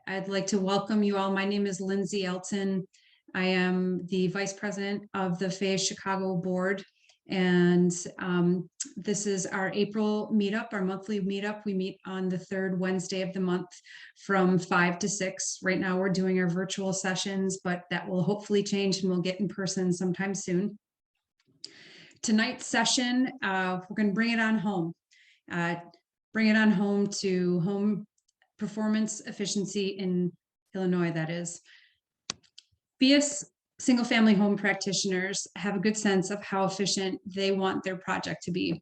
I'd like to welcome you all. My name is Lindsay Elton. I am the Vice President of the PHIUS Chicago Board, and this is our April meetup, our monthly meetup. We meet on the third Wednesday of the month from 5 to 6. Right now we're doing our virtual sessions, but that will hopefully change and we'll get in person sometime soon. Tonight's session, we're going to bring it on home. Bring it on home to home performance efficiency in Illinois, that is. PHIUS single-family home practitioners have a good sense of how efficient they want their project to be.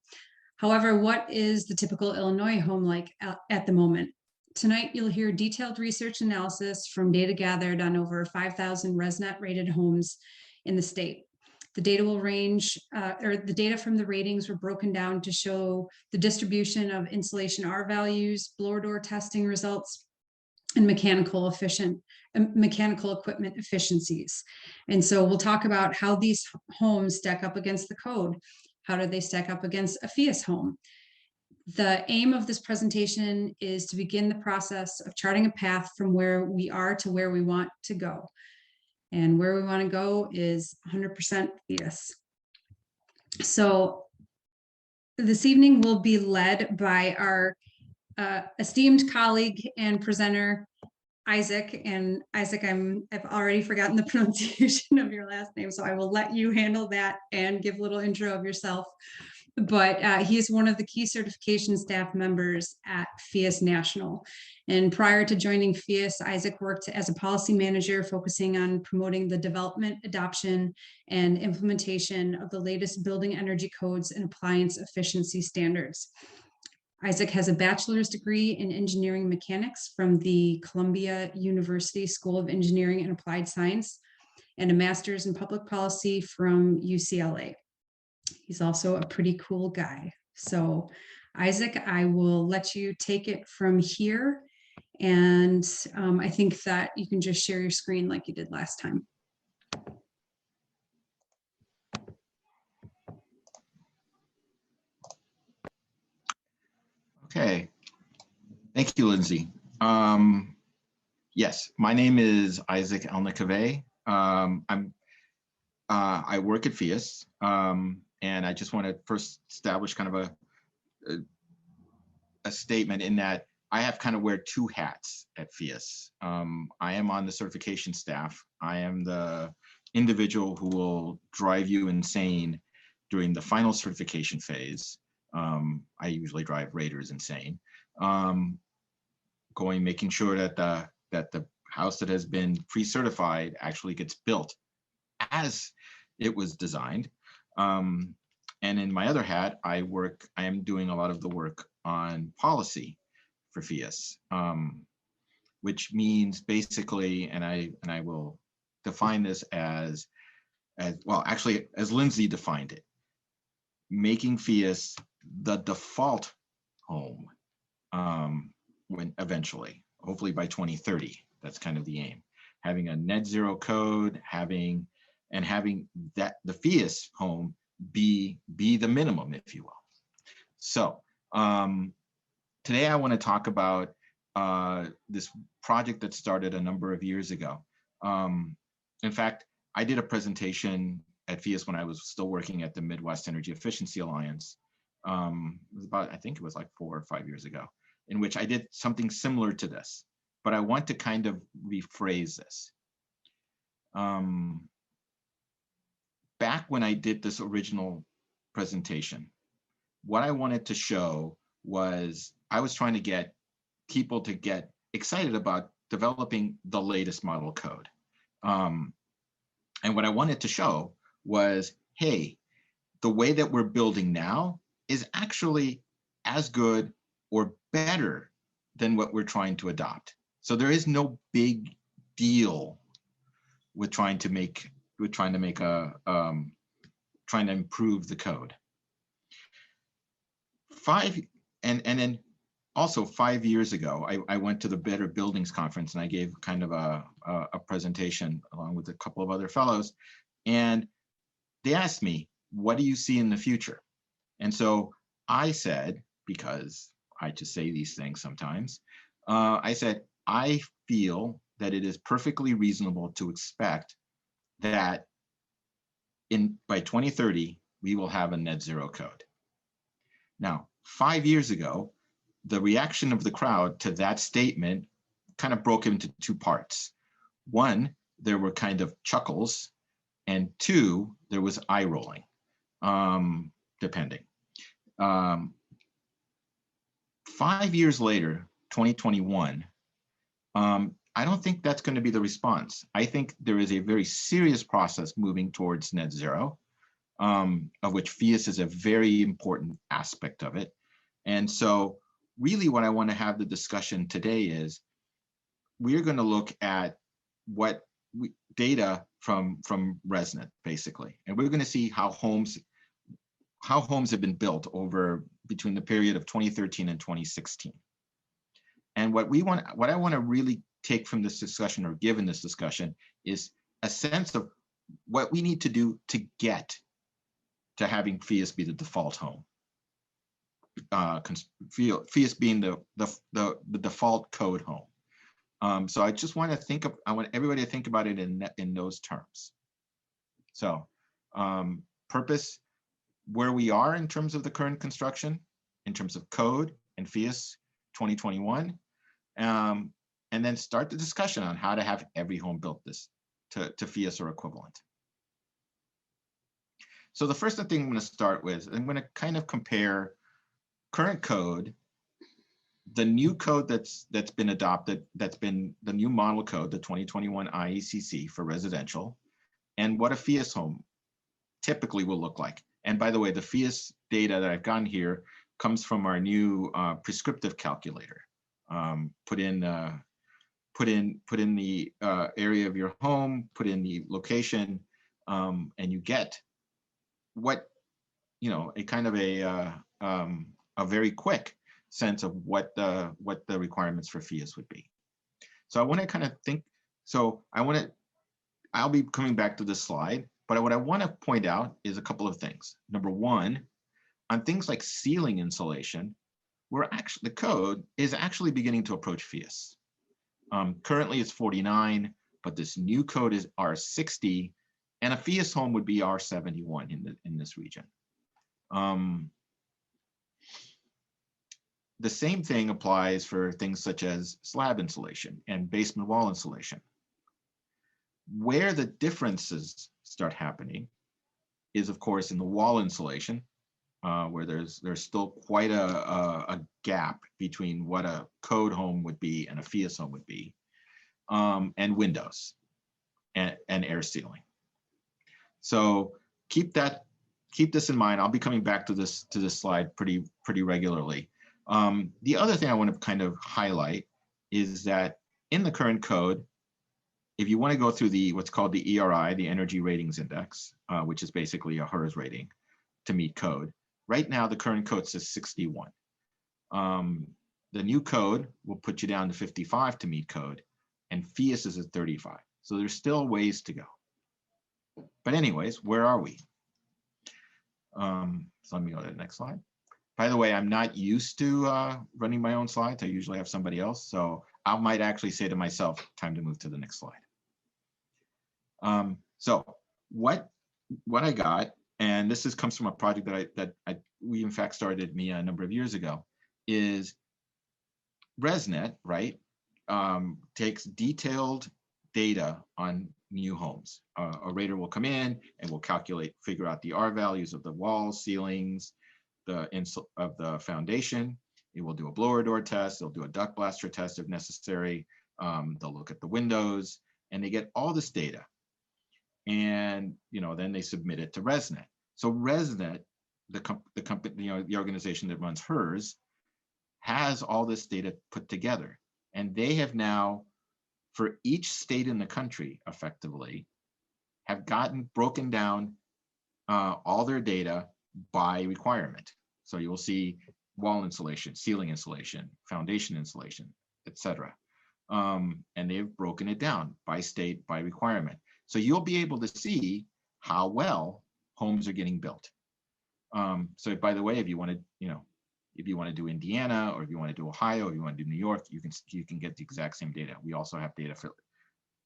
However, what is the typical Illinois home like at the moment? Tonight, you'll hear detailed research analysis from data gathered on over 5,000 ResNet rated homes in the state. The data will range, the data from the ratings were broken down to show the distribution of insulation R values, blower door testing results, and mechanical equipment efficiencies. And so we'll talk about how these homes stack up against the code. How do they stack up against a PHIUS home? The aim of this presentation is to begin the process of charting a path from where we are to where we want to go. And where we want to go is 100% PHIUS. So this evening will be led by our esteemed colleague and presenter, Isaac. And Isaac, I've already forgotten the pronunciation of your last name, so I will let you handle that and give a little intro of yourself. But he is one of the key certification staff members at PHIUS National. And prior to joining PHIUS, Isaac worked as a policy manager focusing on promoting the development, adoption, and implementation of the latest building energy codes and appliance efficiency standards. Isaac has a bachelor's degree in engineering mechanics from the Columbia University School of Engineering and Applied Science and a master's in public policy from UCLA. He's also a pretty cool guy. So Isaac, I will let you take it from here. And I think that you can just share your screen like you did last time. Okay, thank you, Lindsay. Yes, my name is Isaac Elnecave. I work at PHIUS, and I just want to first establish kind of a statement in that I have kind of wear two hats at PHIUS. I am on the certification staff. I am the individual who will drive you insane during the final certification phase. I usually drive raters insane, making sure that the house that has been pre-certified actually gets built as it was designed. And in my other hat, I am doing a lot of the work on policy for PHIUS, which means basically, and I will define this as well, actually, as Lindsay defined it, making PHIUS the default home when eventually, hopefully by 2030, that's kind of the aim. Having a net zero code, having that the PHIUS home be the minimum, if you will. So today I want to talk about this project that started a number of years ago. In fact, I did a presentation at PHIUS when I was still working at the Midwest Energy Efficiency Alliance. It was about, I think it was like 4 or 5 years ago, in which I did something similar to this, but I want to kind of rephrase this. Back when I did this original presentation, what I wanted to show was I was trying to get people to get excited about developing the latest model code. And what I wanted to show was, hey, the way that we're building now is actually as good or better than what we're trying to adopt. So there is no big deal with trying to improve the code. And then also 5 years ago, I went to the Better Buildings Conference and I gave kind of a presentation along with a couple of other fellows. And they asked me, what do you see in the future? And so I said, because I just say these things sometimes, I said, I feel that it is perfectly reasonable to expect that by 2030, we will have a net zero code. Now, 5 years ago, the reaction of the crowd to that statement kind of broke into two parts. One, there were kind of chuckles, and two, there was eye rolling, depending. 5 years later, 2021, I don't think that's going to be the response. I think there is a very serious process moving towards net zero, of which PHIUS is a very important aspect of it. And so really what I want to have the discussion today is, we're going to look at what data from ResNet, basically. And we're going to see how homes have been built over between the period of 2013 and 2016. And what I want to really take from this discussion, or give in this discussion, is a sense of what we need to do to get to having PHIUS be the default home. PHIUS being the default code home. So I just want to I want everybody to think about it in those terms. So purpose, where we are in terms of the current construction, in terms of code and PHIUS 2021, and then start the discussion on how to have every home built this to PHIUS or equivalent. So the first thing I'm going to start with, I'm going to kind of compare current code, the new code that's been adopted, that's been the new model code, the 2021 IECC for residential, and what a PHIUS home typically will look like. And by the way, the PHIUS data that I've gotten here comes from our new prescriptive calculator. Put in the area of your home, put in the location, and you get what, a kind of a very quick sense of what the requirements for PHIUS would be. So I want to kind of think. So I'll be coming back to this slide, but what I want to point out is a couple of things. Number one, on things like ceiling insulation, the code is actually beginning to approach PHIUS. Currently it's 49, but this new code is R60, and a PHIUS home would be R71 in this region. The same thing applies for things such as slab insulation and basement wall insulation. Where the differences start happening is, of course, in the wall insulation, where there's still quite a gap between what a code home would be and a PHIUS home would be, and windows and air sealing. So keep this in mind. I'll be coming back to this slide pretty regularly. The other thing I want to kind of highlight is that in the current code, if you want to go through what's called the ERI, the Energy Ratings Index, which is basically a HERS rating to meet code, right now the current code says 61. The new code will put you down to 55 to meet code, and PHIUS is at 35. So there's still ways to go. But anyways, where are we? So let me go to the next slide. By the way, I'm not used to running my own slides. I usually have somebody else. So I might actually say to myself, time to move to the next slide. So what I got, and this comes from a project that we in fact started a number of years ago, is ResNet, right? Takes detailed data on new homes. A rater will come in and will figure out the R values of the walls, ceilings, of the foundation. It will do a blower door test. They'll do a duct blaster test if necessary. They'll look at the windows, and they get all this data. And then they submit it to ResNet. So ResNet, the company, the organization that runs HERS, has all this data put together, and they have now, for each state in the country, effectively, have broken down all their data by requirement. So you will see wall insulation, ceiling insulation, foundation insulation, etc. And they've broken it down by state, by requirement. So you'll be able to see how well homes are getting built. So by the way, if you want to, If you want to do Indiana, or if you want to do Ohio, or if you want to do New York, you can get the exact same data. We also have data for,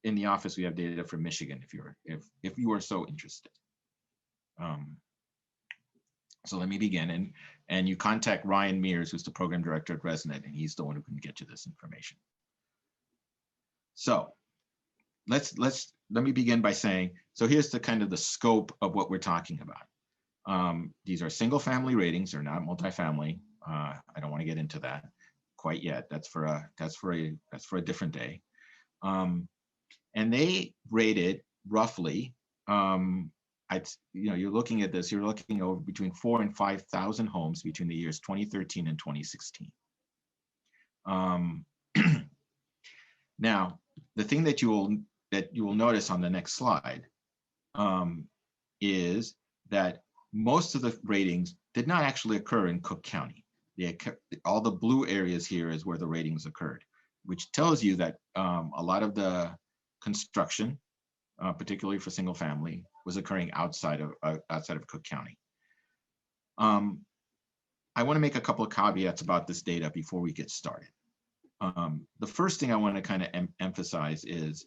in the office, we have data for Michigan if you are so interested. So let me begin, and you contact Ryan Mears, who's the program director at ResNet, and he's the one who can get you this information. So let me begin by saying, so here's the kind of the scope of what we're talking about. These are single family ratings, they're not multifamily. I don't want to get into that quite yet. That's for a different day. And they rated roughly, you're looking at this, you're looking over between 4,000 and 5,000 homes between the years 2013 and 2016. Now, the thing that you will notice on the next slide is that most of the ratings did not actually occur in Cook County. All the blue areas here is where the ratings occurred, which tells you that a lot of the construction, particularly for single family, was occurring outside of Cook County. I want to make a couple of caveats about this data before we get started. The first thing I want to kind of emphasize is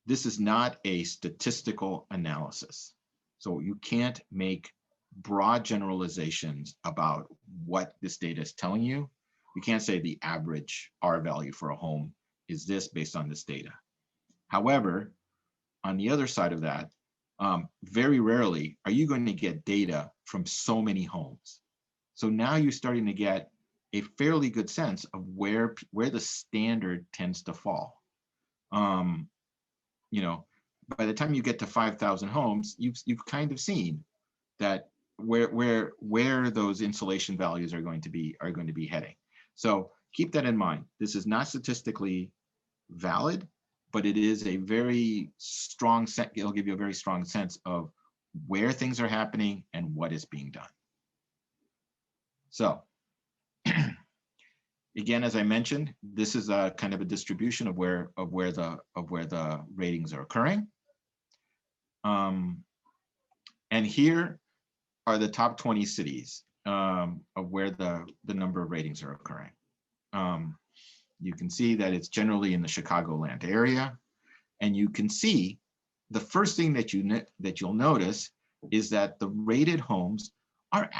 this is not a statistical analysis. So you can't make broad generalizations about what this data is telling you. You can't say the average R value for a home is this based on this data. However, on the other side of that, very rarely are you going to get data from so many homes. So now you're starting to get a fairly good sense of where the standard tends to fall. By the time you get to 5,000 homes, you've kind of seen that where those insulation values are going to be heading. So keep that in mind. This is not statistically valid, but it is a very strong set. It'll give you a very strong sense of where things are happening and what is being done. So again, as I mentioned, this is a kind of a distribution of where the ratings are occurring. And here are the top 20 cities of where the number of ratings are occurring. You can see that it's generally in the Chicagoland area, and you can see the first thing that you'll notice is that the rated homes are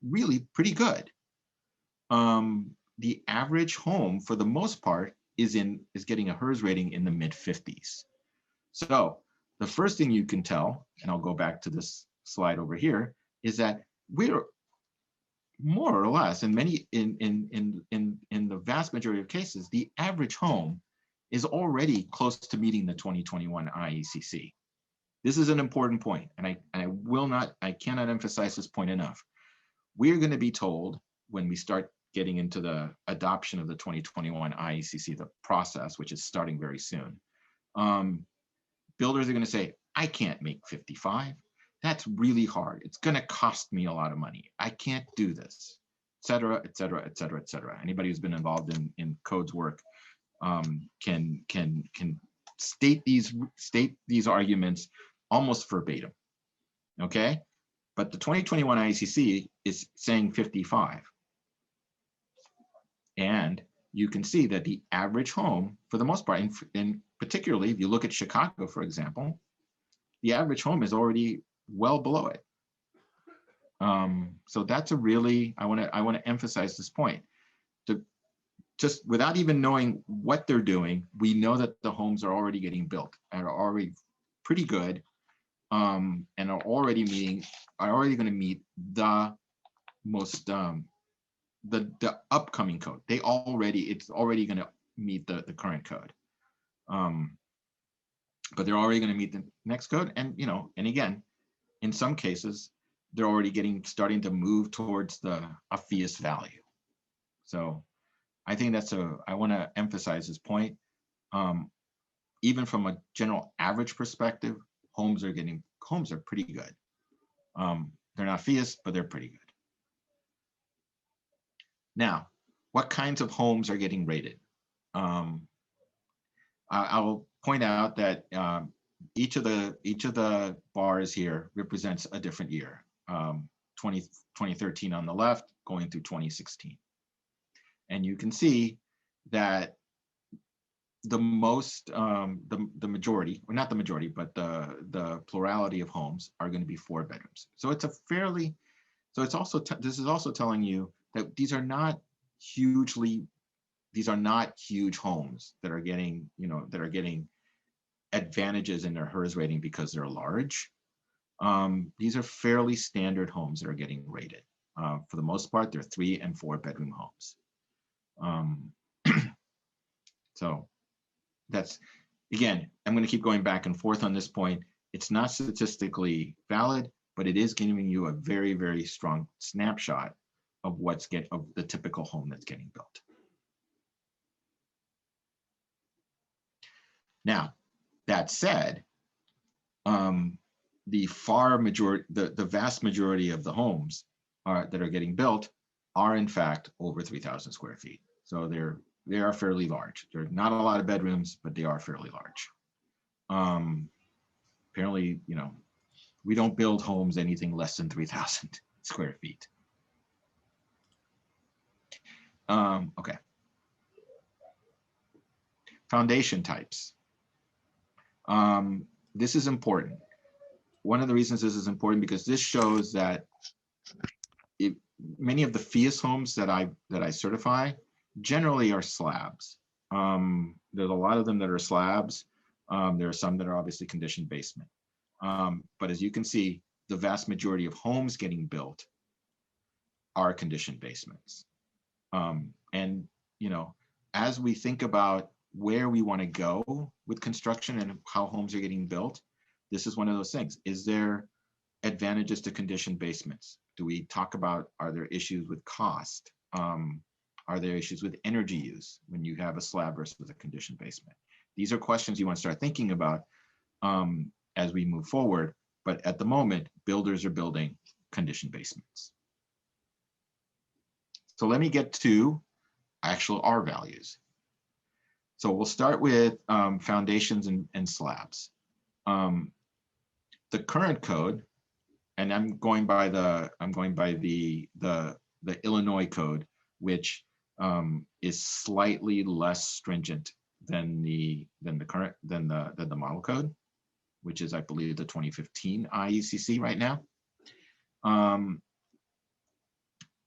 really pretty good. The average home, for the most part, is getting a HERS rating in the mid-50s. So the first thing you can tell, and I'll go back to this slide over here, is that we're more or less in the vast majority of cases, the average home is already close to meeting the 2021 IECC. This is an important point, and I cannot emphasize this point enough. We're going to be told when we start getting into the adoption of the 2021 IECC, the process, which is starting very soon. Builders are going to say, I can't make 55. That's really hard. It's going to cost me a lot of money. I can't do this, et cetera, et cetera, et cetera, et cetera. Anybody who's been involved in codes work can state these arguments almost verbatim. Okay, but the 2021 IECC is saying 55, and you can see that the average home, for the most part, and particularly if you look at Chicago, for example, the average home is already well below it. So that's a really, I want to emphasize this point. Just without even knowing what they're doing, we know that the homes are already getting built and are already pretty good, and are already going to meet the most the upcoming code. It's already going to meet the current code. But they're already going to meet the next code, and again, in some cases, they're already starting to move towards a PHIUS value. So I think I want to emphasize this point. Even from a general average perspective, homes are pretty good. They're not PHIUS, but they're pretty good. Now, what kinds of homes are getting rated? I'll point out that each of the bars here represents a different year. 2013 on the left, going through 2016. And you can see that the majority, or not the majority, but the plurality of homes are going to be 4 bedrooms. So it's a fairly, so it's also, this is also telling you that these are not huge homes that are getting, that are getting advantages in their HERS rating because they're large. These are fairly standard homes that are getting rated. For the most part, they're 3 and 4 bedroom homes. So that's, again, I'm going to keep going back and forth on this point. It's not statistically valid, but it is giving you a very, very strong snapshot of of the typical home that's getting built. Now, that said, the vast majority of the homes that are getting built are in fact over 3,000 square feet. So they are fairly large. There are not a lot of bedrooms, but they are fairly large. Apparently, we don't build homes anything less than 3,000 square feet. Okay. Foundation types. This is important. One of the reasons this is important because this shows that many of the PHIUS homes that I certify generally are slabs. There's a lot of them that are slabs. There are some that are obviously conditioned basement. But as you can see, the vast majority of homes getting built are conditioned basements. And as we think about where we want to go with construction and how homes are getting built, this is one of those things. Is there advantages to conditioned basements? Do we talk about, are there issues with cost? Are there issues with energy use when you have a slab versus a conditioned basement? These are questions you want to start thinking about as we move forward. But at the moment, builders are building conditioned basements. So let me get to actual R values. So we'll start with foundations and slabs. The current code, and I'm going by the Illinois code, which is slightly less stringent than the model code, which is, I believe, the 2015 IECC right now.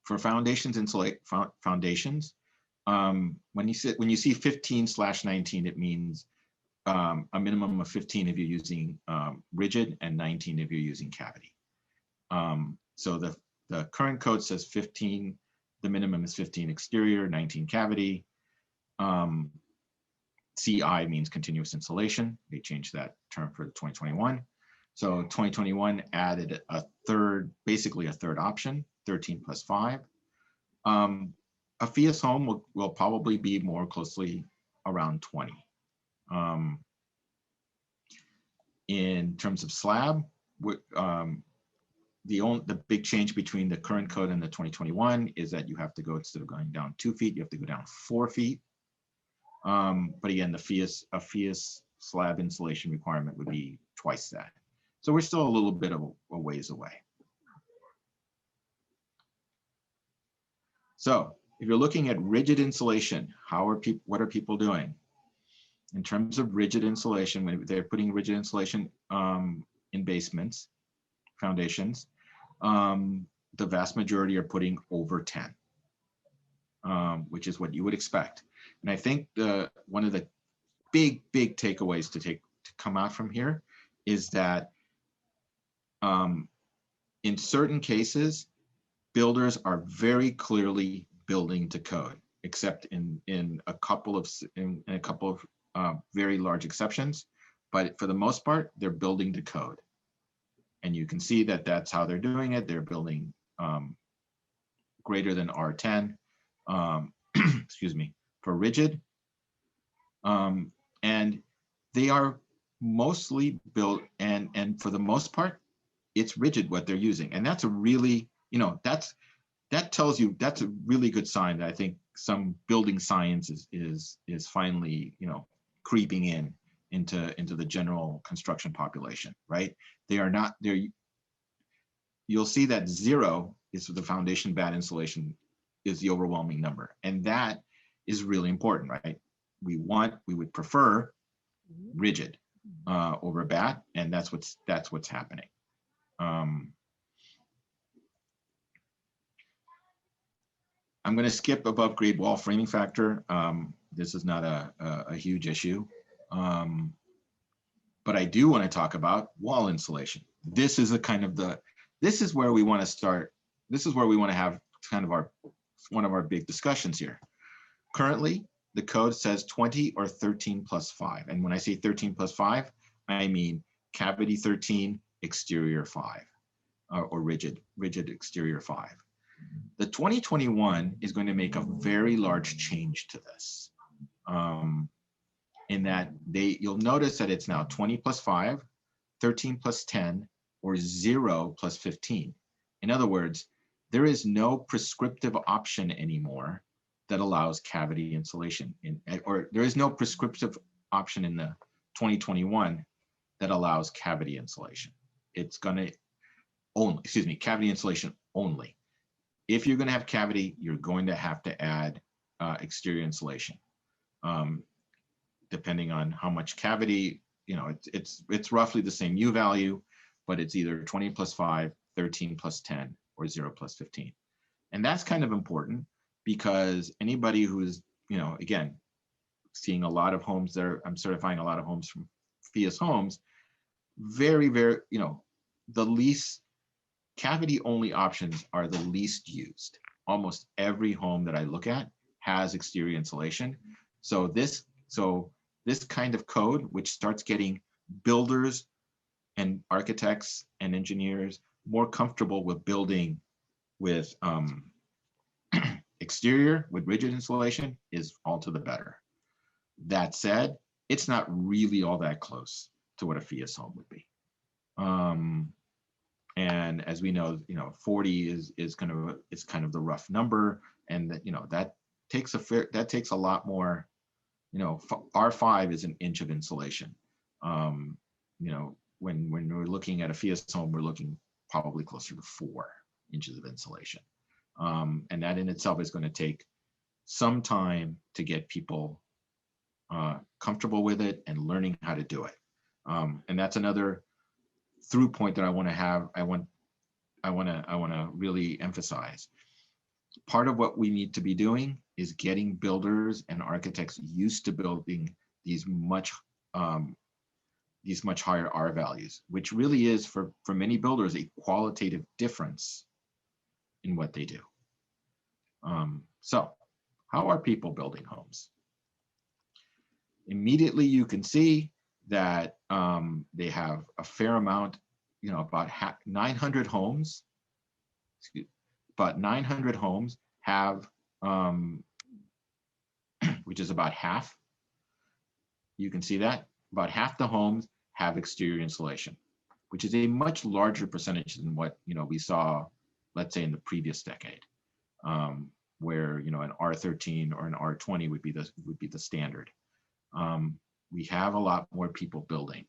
For foundations, foundations, when you see 15/19, it means a minimum of 15 if you're using rigid and 19 if you're using cavity. So the current code says 15, the minimum is 15 exterior, 19 cavity. CI means continuous insulation. They changed that term for 2021. So 2021 added basically a third option, 13 + 5. A PHIUS home will probably be more closely around 20. In terms of slab, the big change between the current code and the 2021 is that you have to go, instead of going down 2 feet, you have to go down 4 feet. But again, a PHIUS slab insulation requirement would be twice that. So we're still a little bit of a ways away. So if you're looking at rigid insulation, what are people doing? In terms of rigid insulation, when they're putting rigid insulation in basements, foundations, the vast majority are putting over 10, which is what you would expect. And I think one of the big takeaways to come out from here is that in certain cases, builders are very clearly building to code, except in a couple of very large exceptions. But for the most part, they're building to code. And you can see that that's how they're doing it. They're building greater than R10, excuse me, for rigid. And they are mostly built, and for the most part, it's rigid what they're using. And that's a really, that tells you, that's a really good sign that I think some building science is finally, creeping into the general construction population, right? They are not there. You'll see that 0 is the foundation bat insulation is the overwhelming number. And that is really important, right? We would prefer rigid over bat, and that's what's happening. I'm going to skip above grade wall framing factor. This is not a huge issue. But I do want to talk about wall insulation. This is this is where we want to start. This is where we want to have kind of one of our big discussions here. Currently, the code says 20 or 13 plus 5. And when I say 13 plus 5, I mean cavity 13, exterior 5, or rigid exterior 5. The 2021 is going to make a very large change to this. In that you'll notice that it's now 20 plus 5, 13 plus 10, or 0 plus 15. In other words, there is no prescriptive option anymore that allows cavity insulation, or there is no prescriptive option in the 2021 that allows cavity insulation. It's going to only, cavity insulation only. If you're going to have cavity, you're going to have to add exterior insulation. Depending on how much cavity, it's roughly the same U value, but it's either 20 plus 5, 13 plus 10, or 0 plus 15. And that's kind of important because anybody who's, again, seeing a lot of homes there, I'm certifying a lot of homes from PHIUS Homes, very, very, the least cavity only options are the least used. Almost every home that I look at has exterior insulation. So this kind of code, which starts getting builders and architects and engineers more comfortable with building with exterior with rigid insulation, is all to the better. That said, it's not really all that close to what a PHIUS home would be. And as we know, 40 is kind of the rough number, and that takes a lot more. R5 is an inch of insulation. When we're looking at a PHIUS home, we're looking probably closer to 4 inches of insulation. And that in itself is going to take some time to get people comfortable with it and learning how to do it. And that's another through point that I want to really emphasize. Part of what we need to be doing is getting builders and architects used to building these much higher R values, which really is for many builders a qualitative difference in what they do. So how are people building homes? Immediately you can see that they have a fair amount, about 900 homes. About 900 homes have, which is about half. You can see that about half the homes have exterior insulation, which is a much larger percentage than what we saw, let's say, in the previous decade, where an R13 or an R20 would be the standard. We have a lot more people building,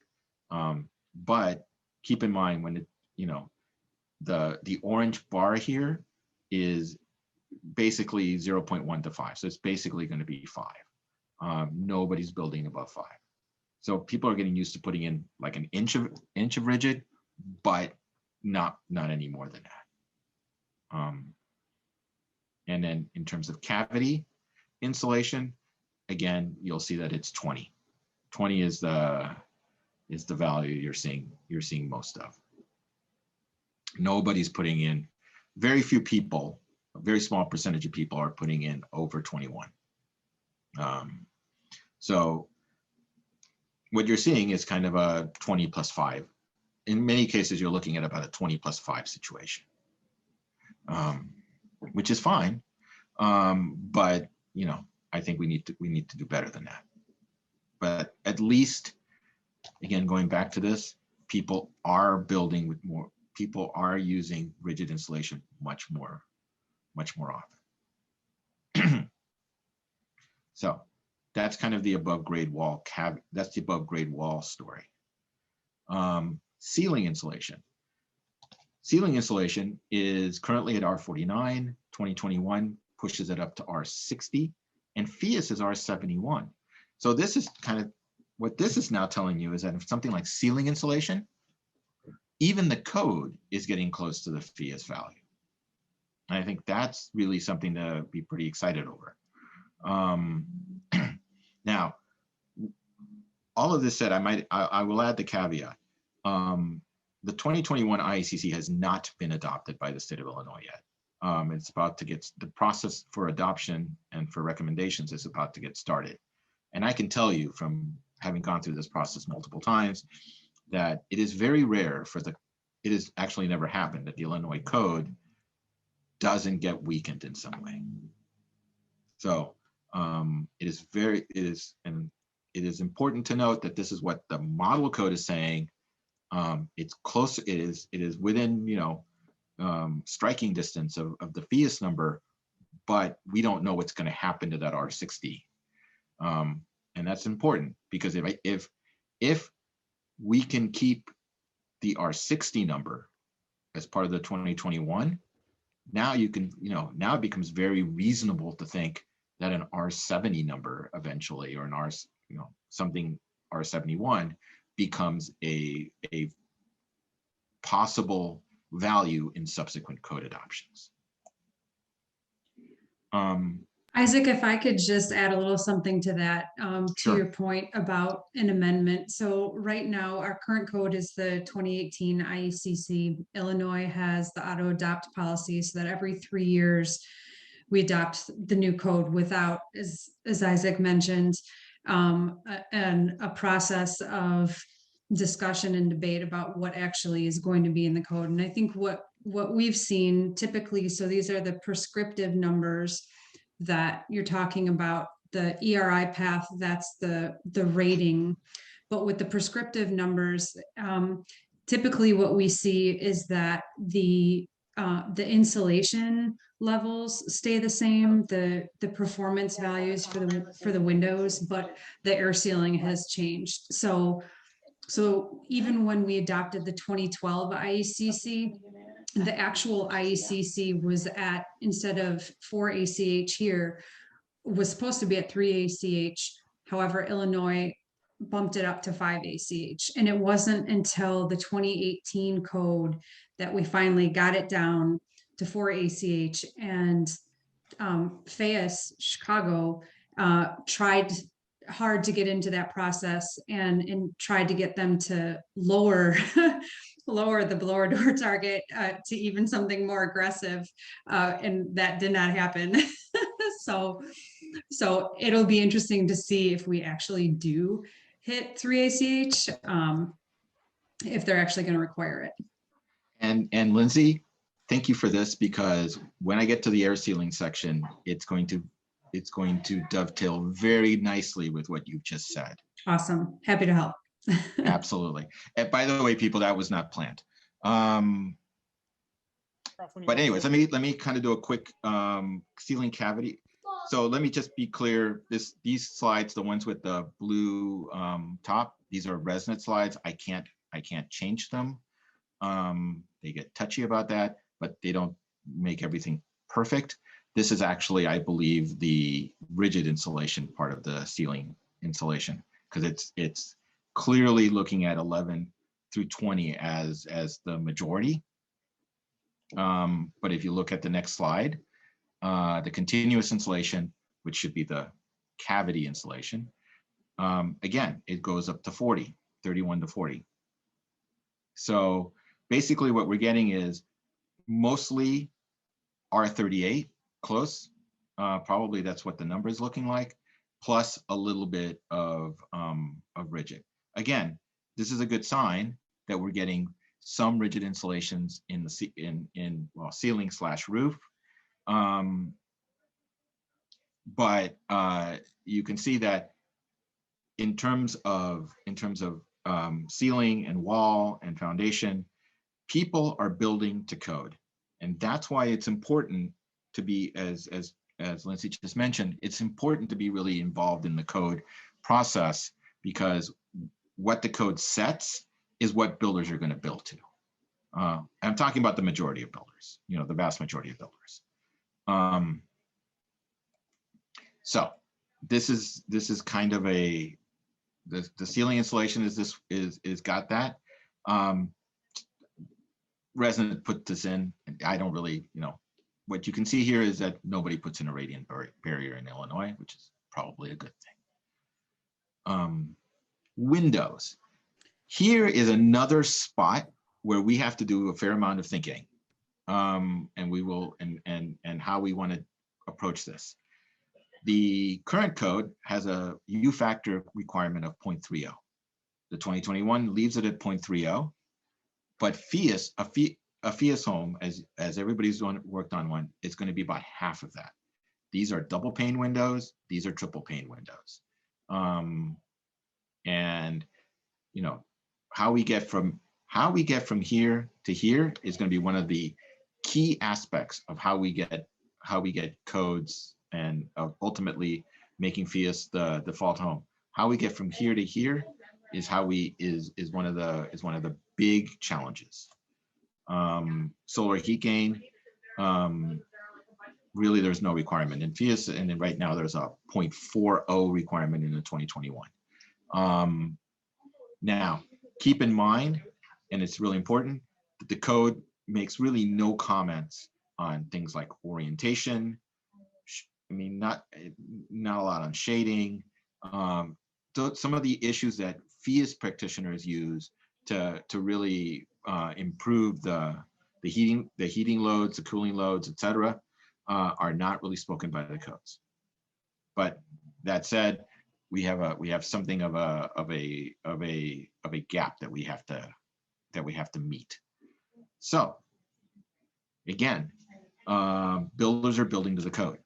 but keep in mind when the orange bar here is basically 0.1 to 5, so it's basically going to be 5. Nobody's building above 5, so people are getting used to putting in like an inch of rigid, but not any more than that. And then in terms of cavity insulation, again, you'll see that it's 20. 20 is the value you're seeing most of. Nobody's putting in, very few people, a very small percentage of people are putting in over 21. So what you're seeing is kind of a 20 plus 5. In many cases, you're looking at about a 20 plus 5 situation, which is fine. But I think we need to do better than that. But at least, again, going back to this, people are building with more. People are using rigid insulation much more often. So that's kind of the above grade wall that's the above grade wall story. Ceiling insulation. Ceiling insulation is currently at R49, 2021 pushes it up to R60, and PHIUS is R71. So this is kind of, what this is now telling you is that if something like ceiling insulation, even the code is getting close to the PHIUS value. And I think that's really something to be pretty excited over. Now, all of this said, I will add the caveat. The 2021 IECC has not been adopted by the state of Illinois yet. It's about to get, the process for adoption and for recommendations is about to get started. And I can tell you from having gone through this process multiple times that it is very rare for the, it has actually never happened that the Illinois code doesn't get weakened in some way. So it is important to note that this is what the model code is saying. It's close, it is within, you know, striking distance of the PHIUS number, but we don't know what's going to happen to that R60. And that's important because if we can keep the R60 number as part of the 2021, now you can, you know, now it becomes very reasonable to think that an R70 number eventually, or an R, you know, something R71 becomes a possible value in subsequent code adoptions. Isaac, if I could just add a little something to that, to Sure. your point about an amendment. So right now, our current code is the 2018 IECC. Illinois has the auto adopt policy so that every 3 years we adopt the new code without, as Isaac mentioned, a process of discussion and debate about what actually is going to be in the code. And I think what we've seen typically, so these are the prescriptive numbers that you're talking about, the ERI path, that's the rating. But with the prescriptive numbers, typically what we see is that the insulation levels stay the same, the performance values for the windows, but the air sealing has changed. So even when we adopted the 2012 IECC, the actual IECC was at, instead of 4 ACH here, was supposed to be at 3 ACH. However, Illinois bumped it up to 5 ACH. And it wasn't until the 2018 code that we finally got it down to 4 ACH. And PHIUS Chicago tried hard to get into that process and tried to get them to lower the blower door target to even something more aggressive, and that did not happen. so it'll be interesting to see if we actually do hit 3 ACH, if they're actually going to require it. And Lindsay, thank you for this, because when I get to the air sealing section, it's going to dovetail very nicely with what you've just said. Awesome. Happy to help. Absolutely. And by the way, people, that was not planned. But anyways, let me kind of do a quick sealing cavity. So let me just be clear, these slides, the ones with the blue top, these are resonant slides. I can't change them. They get touchy about that, but they don't make everything perfect. This is actually, I believe, the rigid insulation part of the ceiling insulation, because it's clearly looking at 11 through 20 as the majority. But if you look at the next slide, the continuous insulation, which should be the cavity insulation, again, it goes up to 40, 31 to 40. So basically what we're getting is mostly R38, close. Probably that's what the number is looking like, plus a little bit of rigid. Again, this is a good sign that we're getting some rigid insulations in the ceiling / roof. But you can see that in terms of ceiling and wall and foundation, people are building to code, and that's why it's important to be, as Lindsay just mentioned, it's important to be really involved in the code process, because what the code sets is what builders are going to build to. I'm talking about the majority of builders, you know, the vast majority of builders. So this is kind of a, the ceiling insulation is got that. Resident put this in, and I don't really, you know, what you can see here is that nobody puts in a radiant barrier in Illinois, which is probably a good thing. Windows. Here is another spot where we have to do a fair amount of thinking, and we will, and how we want to approach this. The current code has a U factor requirement of 0.30. The 2021 leaves it at 0.30, but PHIUS, a PHIUS home, as everybody's worked on one, it's going to be about half of that. These are double pane windows. These are triple pane windows. And you know, how we get from here to here is going to be one of the key aspects of how we get codes and ultimately making PHIUS the default home. How we get from here to here is one of the big challenges. Solar heat gain, really there's no requirement in PHIUS, and then right now there's a 0.40 requirement in the 2021. Now, keep in mind, and it's really important, that the code makes really no comments on things like orientation. I mean, not a lot on shading. Some of the issues that PHIUS practitioners use to really improve the heating loads, the cooling loads, etc., are not really spoken by the codes. But that said, we have something of a gap that we have to meet. So again, builders are building to the code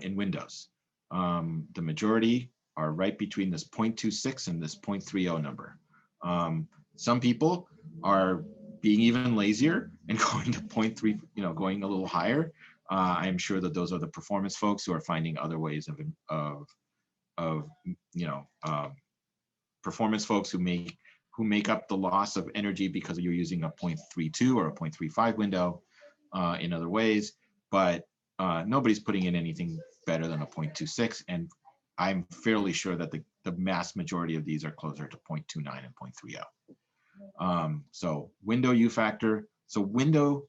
in Windows. The majority are right between this 0.26 and this 0.30 number. Some people are being even lazier and going to 0.3, you know, going a little higher. I'm sure that those are the performance folks who are finding other ways of performance folks who make up the loss of energy because you're using a 0.32 or a 0.35 window in other ways, but nobody's putting in anything better than a 0.26, and I'm fairly sure that the mass majority of these are closer to 0.29 and 0.30. So window U factor, so window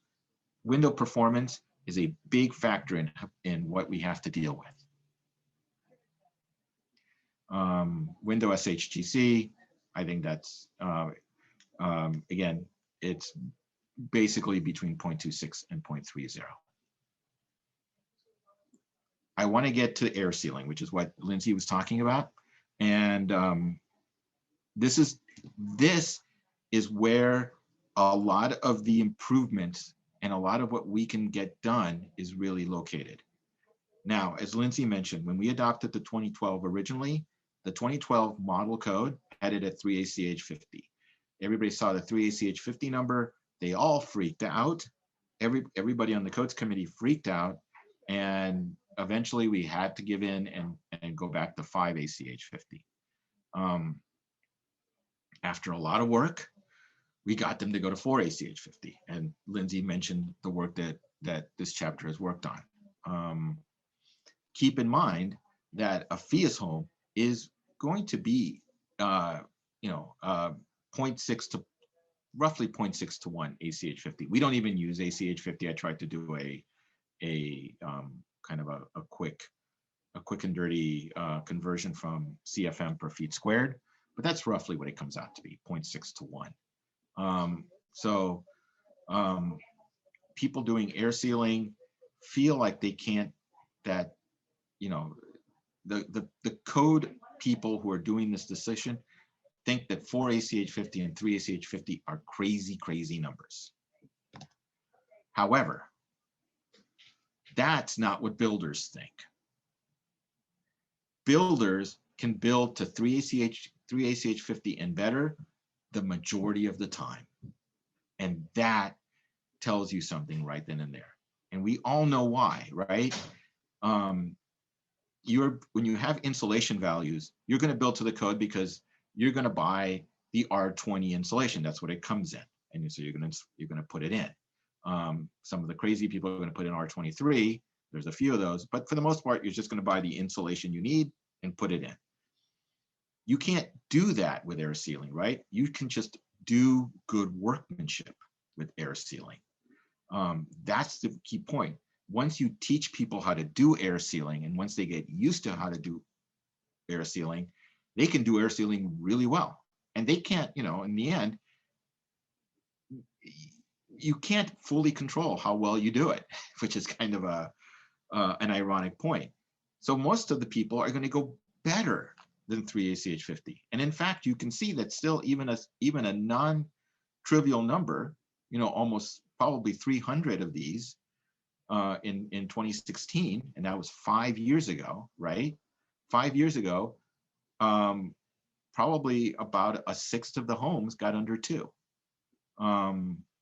performance is a big factor in what we have to deal with. Window SHGC, I think that's, again, it's basically between 0.26 and 0.30. I want to get to air sealing, which is what Lindsay was talking about. And this is where a lot of the improvements and a lot of what we can get done is really located. Now, as Lindsay mentioned, when we adopted the 2012 originally, the 2012 model code had it at 3 ACH 50. Everybody saw the 3 ACH 50 number. They all freaked out. Everybody on the codes committee freaked out. And eventually we had to give in and go back to 5 ACH 50. After a lot of work, we got them to go to 4 ACH 50. And Lindsay mentioned the work that this chapter has worked on. Keep in mind that a PHIUS home is going to be, 0.6 to roughly 0.6 to 1 ACH 50. We don't even use ACH 50. I tried to do a kind of a quick and dirty conversion from CFM per feet squared, but that's roughly what it comes out to be, 0.6 to 1. So people doing air sealing feel like they can't, that, you know, the code people who are doing this decision think that 4 ACH 50 and 3 ACH 50 are crazy numbers. However, that's not what builders think. Builders can build to 3 ACH 50 and better the majority of the time. And that tells you something right then and there. And we all know why, right? When you have insulation values, you're going to build to the code because you're going to buy the R20 insulation. That's what it comes in. and so you're gonna put it in. Some of the crazy people are going to put in R23. There's a few of those, but for the most part, you're just going to buy the insulation you need and put it in. You can't do that with air sealing, right? You can just do good workmanship with air sealing. That's the key point. Once you teach people how to do air sealing, and once they get used to how to do air sealing, they can do air sealing really well. And they can't, in the end, you can't fully control how well you do it, which is kind of an ironic point. So most of the people are going to go better than 3ACH50. And in fact, you can see that still even a non-trivial number, almost probably 300 of these in 2016, and that was 5 years ago, right? 5 years ago, probably about a sixth of the homes got under 2.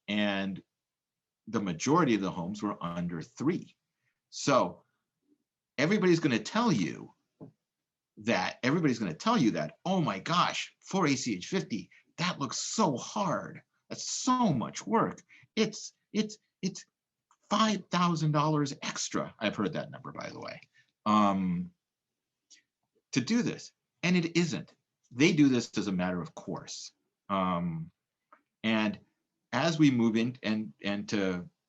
And the majority of the homes were under 3. So everybody's going to tell you that, oh my gosh, 4ACH50, that looks so hard. That's so much work. It's $5,000 extra. I've heard that number, by the way, to do this. And it isn't. They do this as a matter of course. And as we move in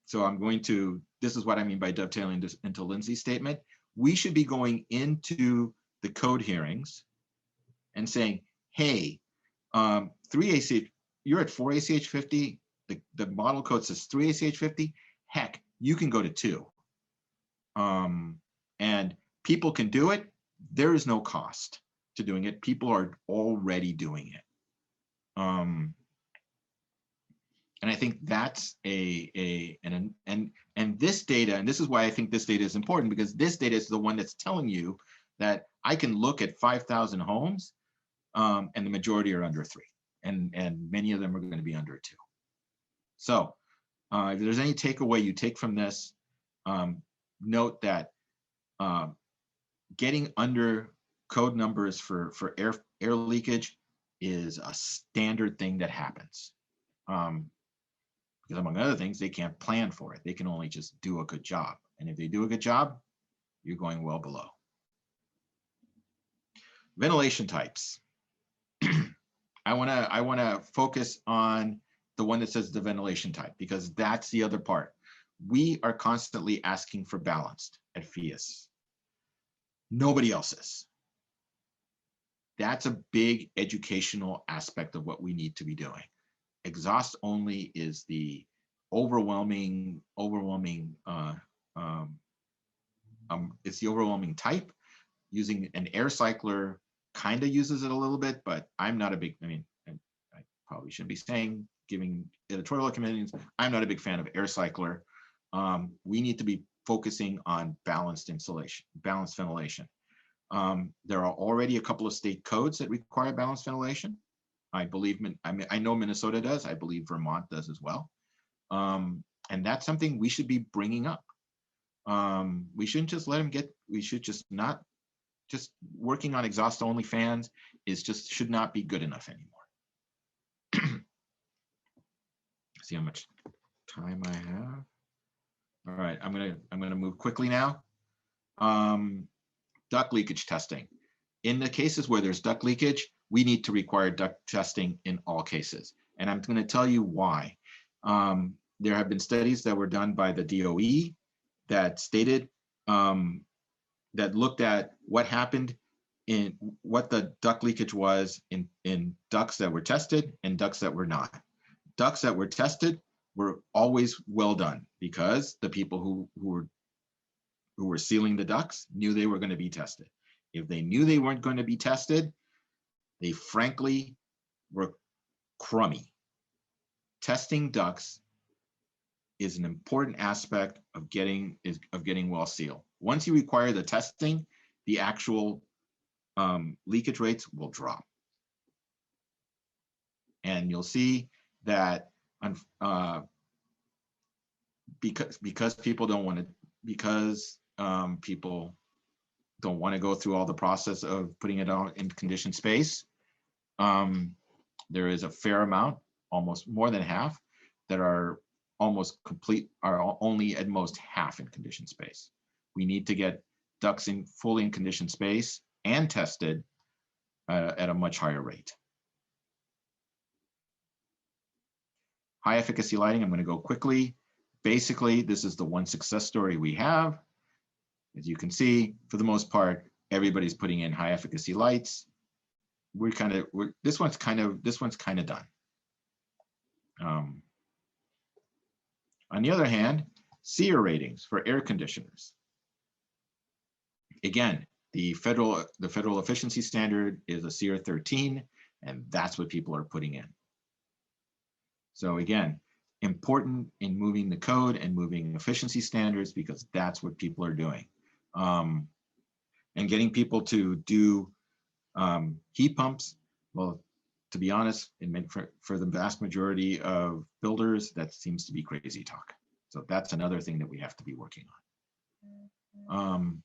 so I'm going to, this is what I mean by dovetailing this into Lindsay's statement. We should be going into the code hearings and saying, hey, 3ACH, you're at 4ACH50, the model code says 3ACH50, heck, you can go to 2. And people can do it. There is no cost to doing it. People are already doing it. And I think that's and this data, and this is why I think this data is important, because this data is the one that's telling you that I can look at 5,000 homes and the majority are under 3, and many of them are going to be under 2. So if there's any takeaway you take from this, note that getting under code numbers for air leakage is a standard thing that happens. Because among other things, they can't plan for it. They can only just do a good job. And if they do a good job, you're going well below. Ventilation types. I wanna focus on the one that says the ventilation type, because that's the other part. We are constantly asking for balanced at PHIUS. Nobody else is. That's a big educational aspect of what we need to be doing. Exhaust only is the overwhelming it's the overwhelming type. Using an air cycler kind of uses it a little bit, but I'm not a big, I probably shouldn't be saying, giving editorial opinions, I'm not a big fan of air cycler. We need to be focusing on balanced insulation, balanced ventilation. There are already a couple of state codes that require balanced ventilation. I believe, I know Minnesota does. I believe Vermont does as well. And that's something we should be bringing up. We shouldn't just let them get, we should just not, just working on exhaust only fans should not be good enough anymore. See how much time I have. All right, I'm gonna move quickly now. Duct leakage testing. In the cases where there's duct leakage, we need to require duct testing in all cases. And I'm going to tell you why. There have been studies that were done by the DOE that stated, that looked at what happened in what the duct leakage was in ducts that were tested and ducts that were not. Ducts that were tested were always well done because the people who were sealing the ducts knew they were going to be tested. If they knew they weren't going to be tested, they frankly were crummy. Testing ducts is an important aspect of getting well sealed. Once you require the testing, the actual leakage rates will drop. And you'll see that because people don't want to, because people don't want to go through all the process of putting it out in conditioned space, there is a fair amount, almost more than half, that are almost complete are only at most half in conditioned space. We need to get ducts in fully in conditioned space and tested at a much higher rate. High efficacy lighting, I'm going to go quickly. Basically, this is the one success story we have. As you can see, for the most part, everybody's putting in high efficacy lights. This one's kind of done. On the other hand, SEER ratings for air conditioners. Again, the federal efficiency standard is a SEER 13, and that's what people are putting in. So again, important in moving the code and moving efficiency standards, because that's what people are doing. And getting people to do heat pumps, well, to be honest, for the vast majority of builders, that seems to be crazy talk. So that's another thing that we have to be working on.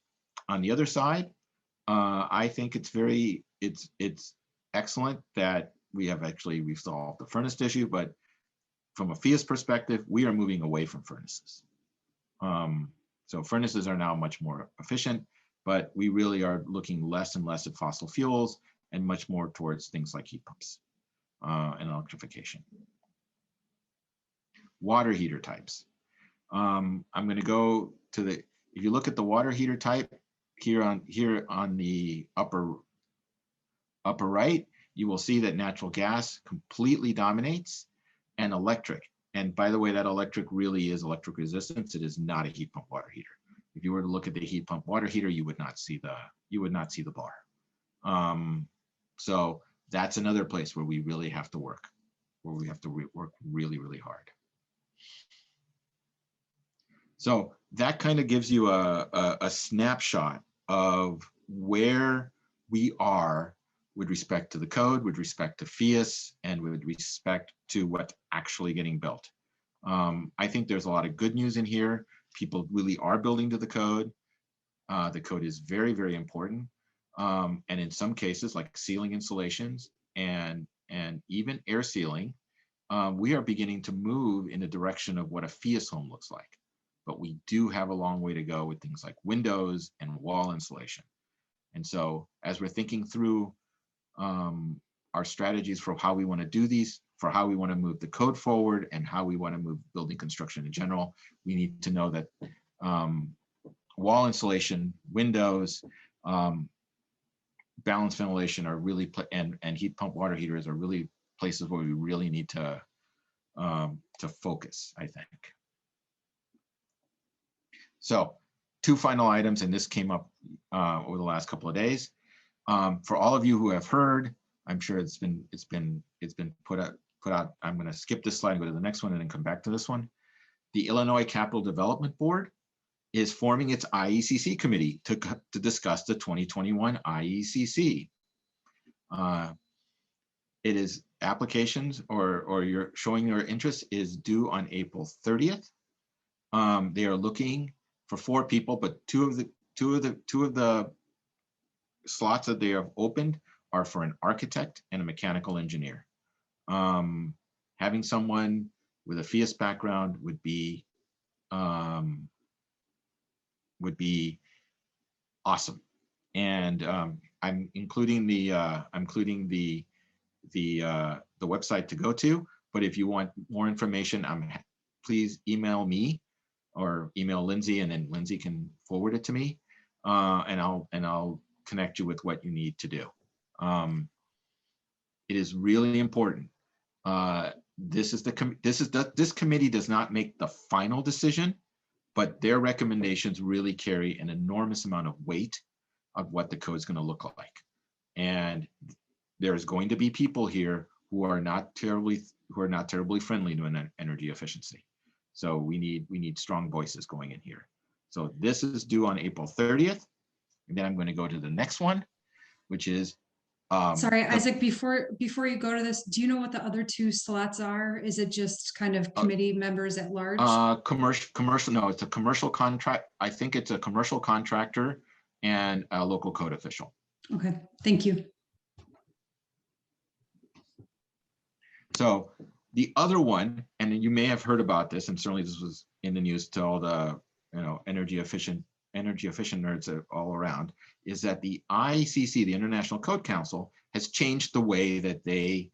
On the other side, I think it's excellent that we've solved the furnace issue, but from a PHIUS perspective, we are moving away from furnaces. So furnaces are now much more efficient, but we really are looking less and less at fossil fuels and much more towards things like heat pumps and electrification. Water heater types. I'm going to go to if you look at the water heater type here on the upper right, you will see that natural gas completely dominates, and electric. And by the way, that electric really is electric resistance. It is not a heat pump water heater. If you were to look at the heat pump water heater, you would not see the bar. So that's another place where we really have to work, work really, really hard. So that kind of gives you a snapshot of where we are with respect to the code, with respect to PHIUS, and with respect to what's actually getting built. I think there's a lot of good news in here. People really are building to the code. The code is very, very important. And in some cases, like ceiling insulations and even air sealing, we are beginning to move in the direction of what a PHIUS home looks like. But we do have a long way to go with things like windows and wall insulation. And so as we're thinking through our strategies for how we want to do these, for how we want to move the code forward, and how we want to move building construction in general, we need to know that wall insulation, windows, balanced ventilation are really, and heat pump water heaters are really places where we really need to focus, I think. So 2 final items, and this came up over the last couple of days. For all of you who have heard, I'm sure it's been put out. I'm going to skip this slide and go to the next one and then come back to this one. The Illinois Capital Development Board is forming its IECC committee to discuss the 2021 IECC. It is applications or you're showing your interest is due on April 30th. They are looking for 4 people, but two of the slots that they have opened are for an architect and a mechanical engineer. Having someone with a PHIUS background would be awesome. And I'm including the website to go to. But if you want more information, please email me or email Lindsay, and then Lindsay can forward it to me, and I'll connect you with what you need to do. It is really important. This committee does not make the final decision, but their recommendations really carry an enormous amount of weight of what the code is going to look like. And there's going to be people here who are not terribly friendly to energy efficiency. So we need strong voices going in here. So this is due on April 30th. And then I'm going to go to the next one, which is sorry, Isaac, before you go to this, do you know what the other 2 slots are? Is it just kind of committee members at large? Commercial, no, it's a commercial contract. I think it's a commercial contractor and a local code official. Okay, thank you. So The other one, and you may have heard about this, and certainly this was in the news to all the energy efficient nerds all around, is that the IECC, the International Code Council, has changed the way that they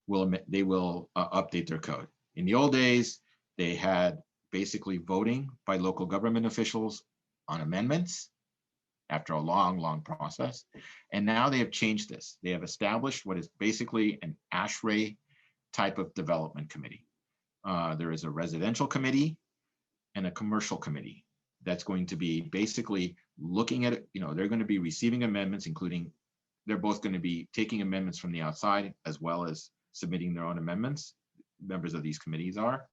will update their code. In the old days, they had basically voting by local government officials on amendments after a long process. And now they have changed this. They have established what is basically an ASHRAE type of development committee. There is a residential committee and a commercial committee that's going to be basically looking at it. They're going to be receiving amendments, including they're both going to be taking amendments from the outside as well as submitting their own amendments. Members of these committees are,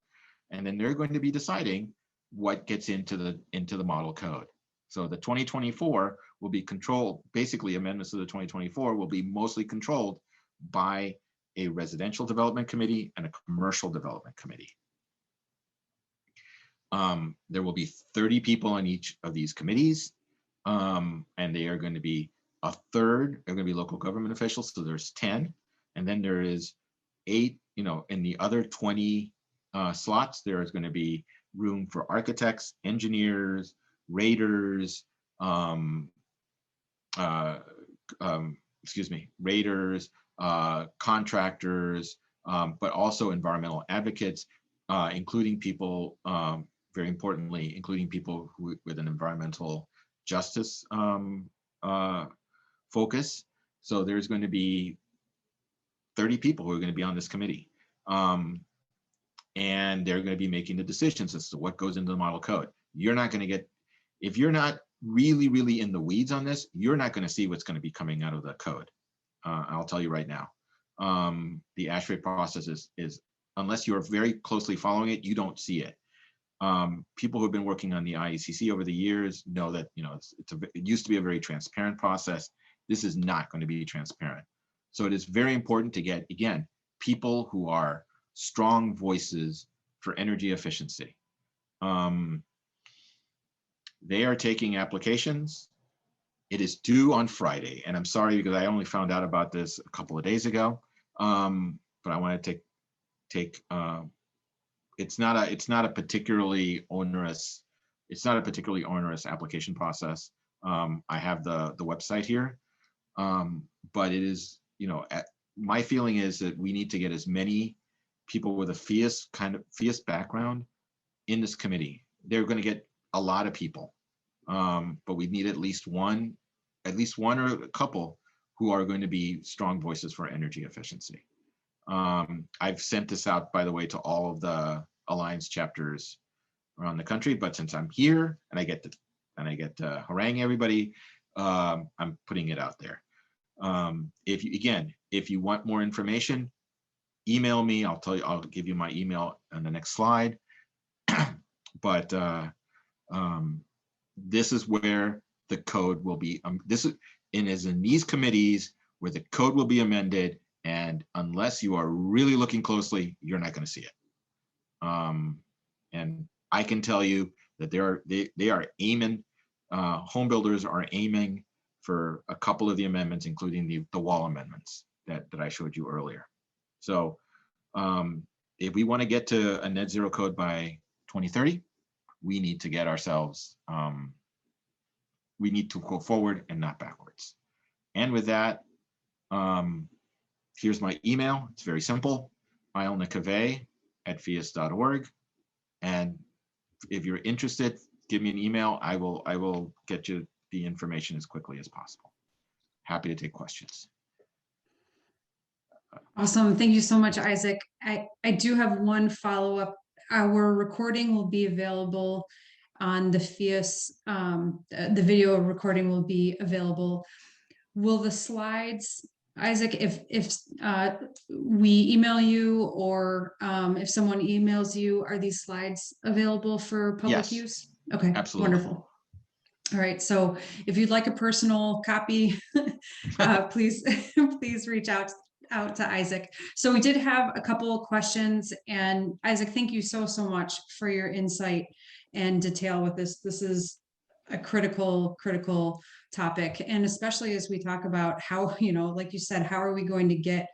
and then they're going to be deciding what gets into the model code. So the 2024 will be controlled, basically amendments to the 2024 will be mostly controlled by a residential development committee and a commercial development committee. There will be 30 people on each of these committees, and they are going to be a third, they're going to be local government officials, so there's 10, and then there is 8, in the other 20 slots, there is going to be room for architects, engineers, raters, contractors, but also environmental advocates, including people, very importantly, including people with an environmental justice focus. So there's going to be 30 people who are going to be on this committee. And they're going to be making the decisions as to what goes into the model code. You're not going to get, if you're not really in the weeds on this, you're not going to see what's going to be coming out of the code. I'll tell you right now. The ASHRAE process is, unless you're very closely following it, you don't see it. People who have been working on the IECC over the years know that it used to be a very transparent process. This is not going to be transparent. So it is very important to get, again, people who are strong voices for energy efficiency. They are taking applications. It is due on Friday, and I'm sorry because I only found out about this a couple of days ago. But I want to take. It's not a particularly onerous application process. I have the website here, but it is, my feeling is that we need to get as many people with a PHIUS background in this committee. They're going to get a lot of people, but we need at least one or a couple who are going to be strong voices for energy efficiency. I've sent this out, by the way, to all of the Alliance chapters around the country, but since I'm here and I get to harangue everybody, I'm putting it out there. If you want more information, email me. I'll give you my email on the next slide. But this is where the code will be. This is in these committees where the code will be amended, and unless you are really looking closely, you're not going to see it. And I can tell you that they are aiming. Home builders are aiming for a couple of the amendments, including the wall amendments that I showed you earlier. So if we want to get to a net zero code by 2030, we need to get ourselves, we need to go forward and not backwards. And with that, here's my email. It's very simple, elnecave@phius.org. And if you're interested, give me an email. I will get you the information as quickly as possible. Happy to take questions. Awesome. Thank you so much, Isaac. I do have one follow-up. Our recording will be available on the PHIUS. The video recording will be available. Will the slides, Isaac, if we email you or if someone emails you, are these slides available for public use? Okay, absolutely. Wonderful. All right, so if you'd like a personal copy, please reach out to Isaac. So we did have a couple of questions, and Isaac, thank you so much for your insight and detail with this. This is a critical topic, and especially as we talk about how, like you said, how are we going to get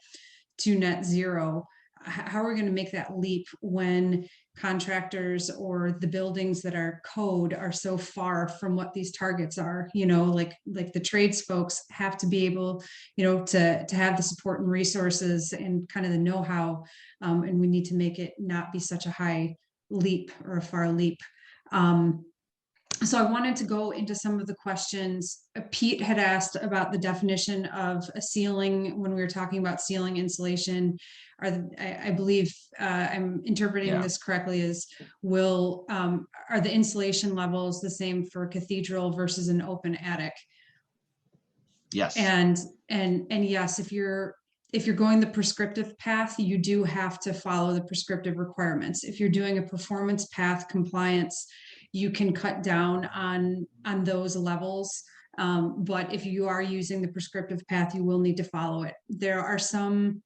to net zero? how are we going to make that leap when contractors or the buildings that are code are so far from what these targets are? Like the trades folks have to be able, to have the support and resources and kind of the know-how, and we need to make it not be such a high leap or a far leap. So I wanted to go into some of the questions. Pete had asked about the definition of a ceiling when we were talking about ceiling insulation. I believe I'm interpreting this correctly, as are the insulation levels the same for cathedral versus an open attic? Yes. And yes, if you're going the prescriptive path, you do have to follow the prescriptive requirements. If you're doing a performance path compliance, you can cut down on those levels. But if you are using the prescriptive path, you will need to follow it. There are some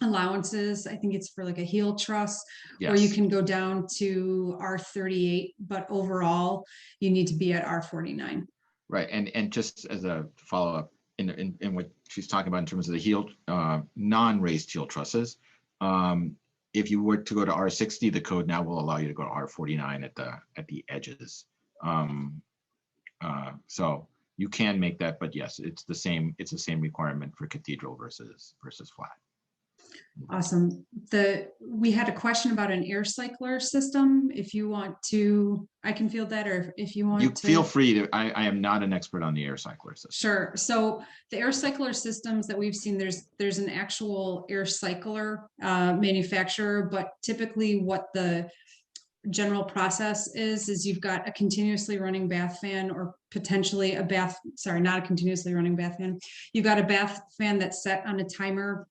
allowances. I think it's for like a heel truss, where you can go down to R38, but overall you need to be at R49. Right, and just as a follow-up in what she's talking about in terms of the heel, non-raised heel trusses, if you were to go to R60, the code now will allow you to go to R49 at the edges. So you can make that, but yes, it's the same requirement for cathedral versus flat. Awesome. We had a question about an air cycler system. If you want to, I can field that, or if you want you to. Feel free to. I am not an expert on the air cycler system. Sure. So the air cycler systems that we've seen, there's an actual air cycler manufacturer, but typically what the general process is you've got a continuously running bath fan, or potentially not a continuously running bath fan. You've got a bath fan that's set on a timer.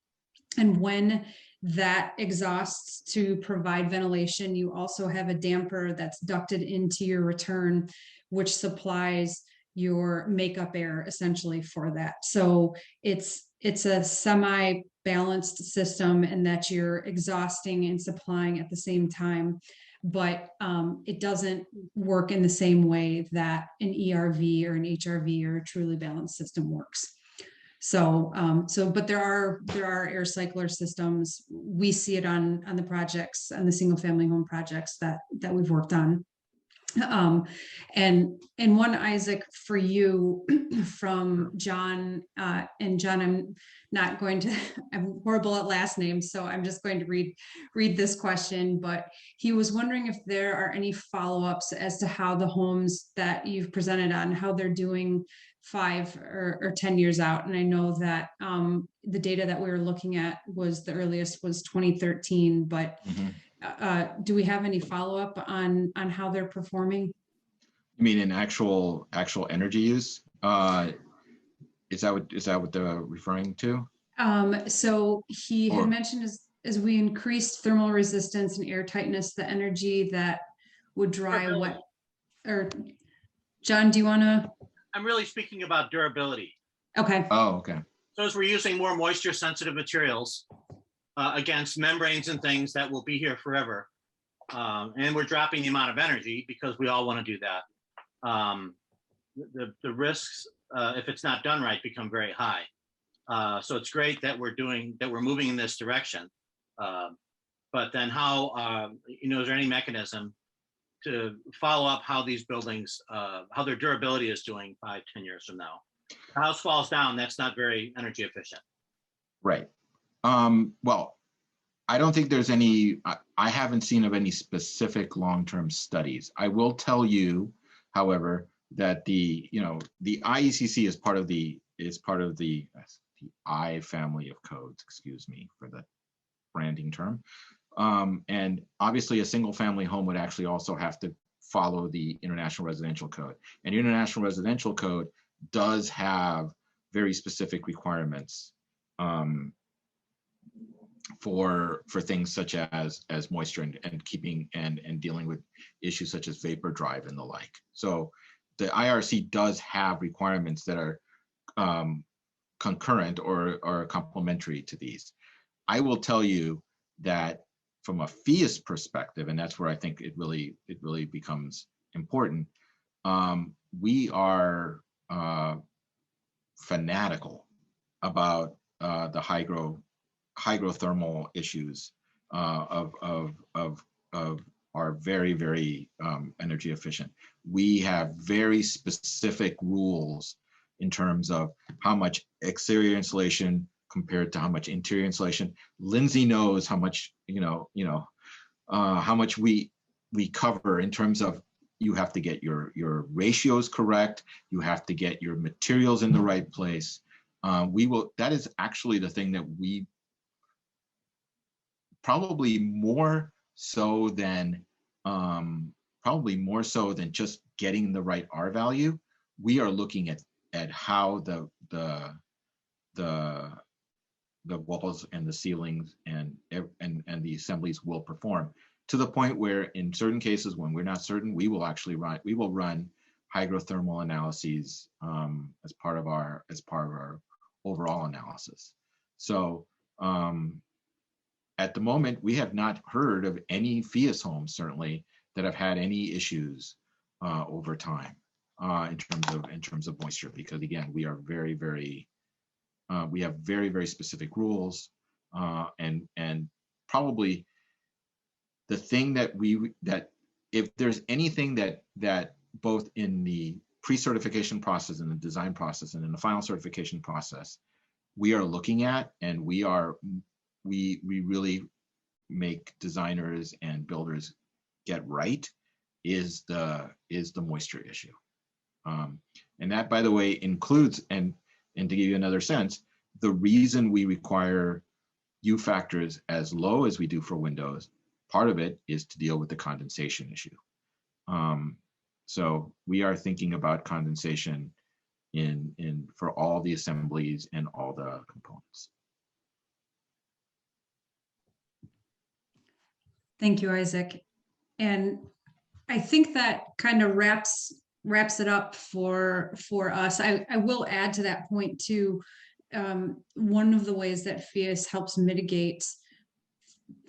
And when that exhausts to provide ventilation, you also have a damper that's ducted into your return, which supplies your makeup air essentially for that. So it's a semi-balanced system in that you're exhausting and supplying at the same time, but it doesn't work in the same way that an ERV or an HRV or a truly balanced system works. So, but there are air cycler systems. We see it on the projects, on the single family home projects that we've worked on. And one, Isaac, for you from John, and John, I'm horrible at last names, so I'm just going to read this question, but he was wondering if there are any follow-ups as to how the homes that you've presented on, how they're doing 5 or 10 years out. And I know that the data that we were looking at the earliest was 2013, but do we have any follow-up on how they're performing? You mean in actual energy use? Is that what they're referring to? So he had mentioned as we increased thermal resistance and air tightness, the energy that would dry wet. Or John, do you want to? I'm really speaking about durability. Okay. Oh, okay. So as we're using more moisture sensitive materials against membranes and things that will be here forever, and we're dropping the amount of energy because we all want to do that. The risks, if it's not done right, become very high. So it's great that we're moving in this direction. But then how, is there any mechanism to follow up how these buildings, how their durability is doing 5-10 years from now? The house falls down, that's not very energy efficient. Right. Well, I don't think there's any, I haven't seen of any specific long-term studies. I will tell you, however, that the IECC is part of the I family of codes, excuse me for the branding term. And obviously a single family home would actually also have to follow the International Residential Code. And International Residential Code does have very specific requirements for things such as moisture and keeping and dealing with issues such as vapor drive and the like. So the IRC does have requirements that are concurrent or complementary to these. I will tell you that from a PHIUS perspective, and that's where I think it really becomes important, we are fanatical about the hydrothermal issues are very, very energy efficient. We have very specific rules in terms of how much exterior insulation compared to how much interior insulation. Lindsay knows how much, how much we cover in terms of you have to get your ratios correct. You have to get your materials in the right place. That is actually the thing that we probably more so than just getting the right R value. We are looking at how the walls and the ceilings and the assemblies will perform, to the point where in certain cases when we're not certain, we will run hydrothermal analyses as part of our overall analysis. So at the moment, we have not heard of any PHIUS homes, certainly, that have had any issues over time in terms of moisture, because again, we are very, very we have very, very specific rules, and probably the thing that if there's anything that both in the pre-certification process and the design process and in the final certification process we are looking at, and we really make designers and builders get right, is the moisture issue. And that, by the way, includes, and to give you another sense, the reason we require U factors as low as we do for windows, part of it is to deal with the condensation issue. So we are thinking about condensation for all the assemblies and all the components. Thank you, Isaac. And I think that kind of wraps it up for us. I will add to that point too. One of the ways that PHIUS helps mitigate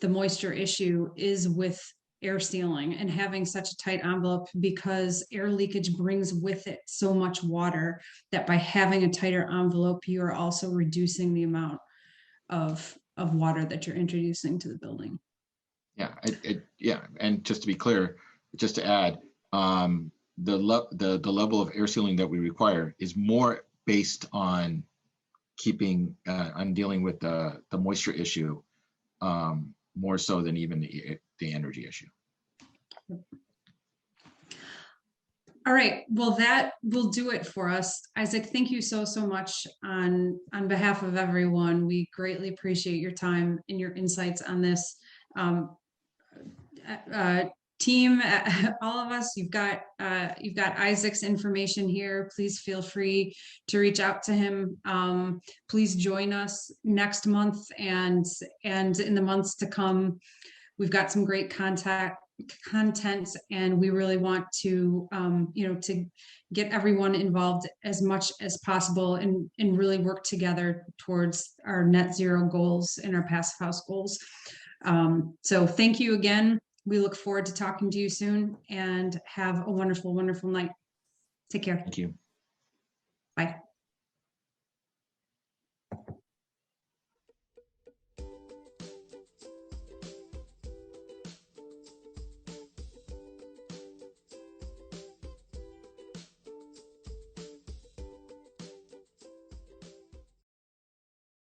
the moisture issue is with air sealing and having such a tight envelope, because air leakage brings with it so much water that by having a tighter envelope, you are also reducing the amount of water that you're introducing to the building. Yeah, and just to be clear, just to add, the level of air sealing that we require is more based on dealing with the moisture issue, more so than even the energy issue. All right, well, that will do it for us. Isaac, thank you so much on behalf of everyone. We greatly appreciate your time and your insights on this. Team, all of us, you've got Isaac's information here. Please feel free to reach out to him. Please join us next month and in the months to come. We've got some great content, and we really want to to get everyone involved as much as possible and really work together towards our net zero goals and our passive house goals. So thank you again. We look forward to talking to you soon, and have a wonderful, wonderful night. Take care. Thank you. Bye.